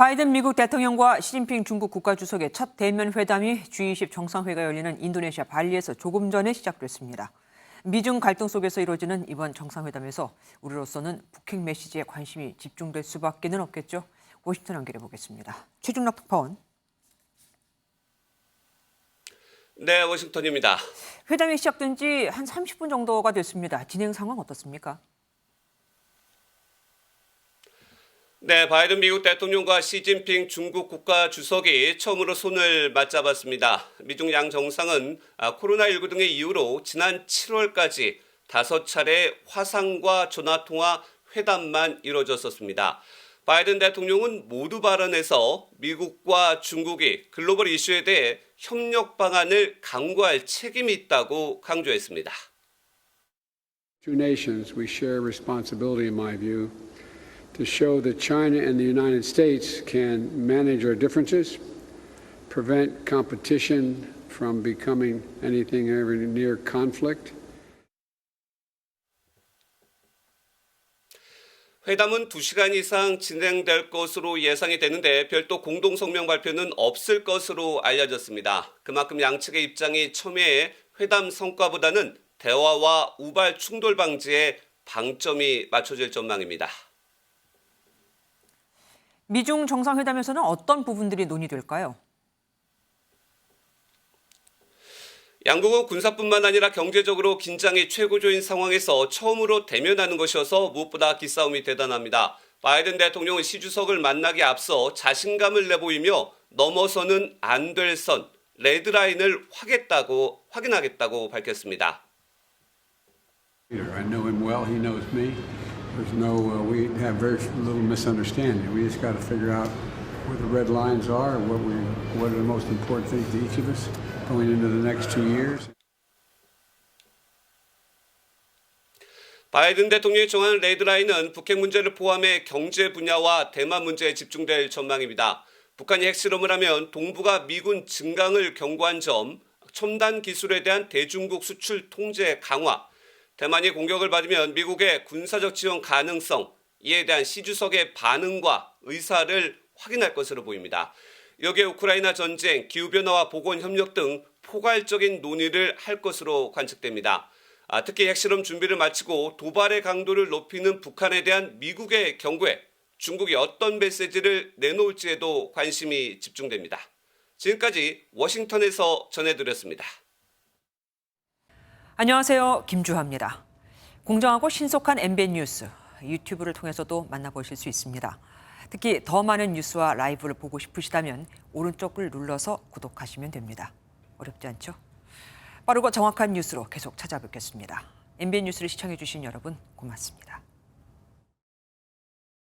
바이든 미국 대통령과 시진핑 중국 국가주석의 첫 대면 회담이 G20 정상회가 열리는 인도네시아 발리에서 조금 전에 시작됐습니다. 미중 갈등 속에서 이루어지는 이번 정상회담에서 우리로서는 북핵 메시지에 관심이 집중될 수밖에는 없겠죠. 워싱턴 연결해 보겠습니다. 최준락 특파원. 네, 워싱턴입니다. 회담이 시작된 지 한 30분 정도가 됐습니다. 진행 상황 어떻습니까? 네, 바이든 미국 대통령과 시진핑 중국 국가주석이 처음으로 손을 맞잡았습니다. 미중 양 정상은 코로나19 등의 이유로 지난 7월까지 5차례 화상과 전화통화 회담만 이뤄졌었습니다. 바이든 대통령은 모두 발언에서 미국과 중국이 글로벌 이슈에 대해 협력 방안을 강구할 책임이 있다고 강조했습니다. Two nations, we share responsibility, in my view, to show that China and the United States can manage our differences, prevent competition from becoming anything ever near conflict. 회담은 2시간 이상 진행될 것으로 예상이 되는데 별도 공동성명 발표는 없을 것으로 알려졌습니다. 그만큼 양측의 입장이 첨예해 회담 성과보다는 대화와 우발 충돌 방지에 방점이 맞춰질 전망입니다. 미중 정상회담에서는 어떤 부분들이 논의될까요? 양국은 군사뿐만 아니라 경제적으로 긴장이 최고조인 상황에서 처음으로 대면하는 것이어서 무엇보다 기싸움이 대단합니다. 바이든 대통령은 시 주석을 만나기 앞서 자신감을 내보이며 넘어서는 안 될 선, 레드라인을 확인하겠다고 밝혔습니다. I know him well. He knows me. We have very little misunderstanding. We just got to figure out where the red lines are, what are the most important things to each of us going into the next 2 years. 바이든 대통령이 정한 레드라인은 북핵 문제를 포함해 경제 분야와 대만 문제에 집중될 전망입니다. 북한이 핵실험을 하면 동북아 미군 증강을 경고한 점, 첨단 기술에 대한 대중국 수출 통제 강화, 대만이 공격을 받으면 미국의 군사적 지원 가능성, 이에 대한 시 주석의 반응과 의사를 확인할 것으로 보입니다. 여기에 우크라이나 전쟁, 기후변화와 보건협력 등 포괄적인 논의를 할 것으로 관측됩니다. 특히 핵실험 준비를 마치고 도발의 강도를 높이는 북한에 대한 미국의 경고에 중국이 어떤 메시지를 내놓을지에도 관심이 집중됩니다. 지금까지 워싱턴에서 전해드렸습니다. 안녕하세요. 김주하입니다. 공정하고 신속한 MBN 뉴스, 유튜브를 통해서도 만나보실 수 있습니다. 특히 더 많은 뉴스와 라이브를 보고 싶으시다면 오른쪽을 눌러서 구독하시면 됩니다. 어렵지 않죠? 빠르고 정확한 뉴스로 계속 찾아뵙겠습니다. MBN 뉴스를 시청해주신 여러분 고맙습니다.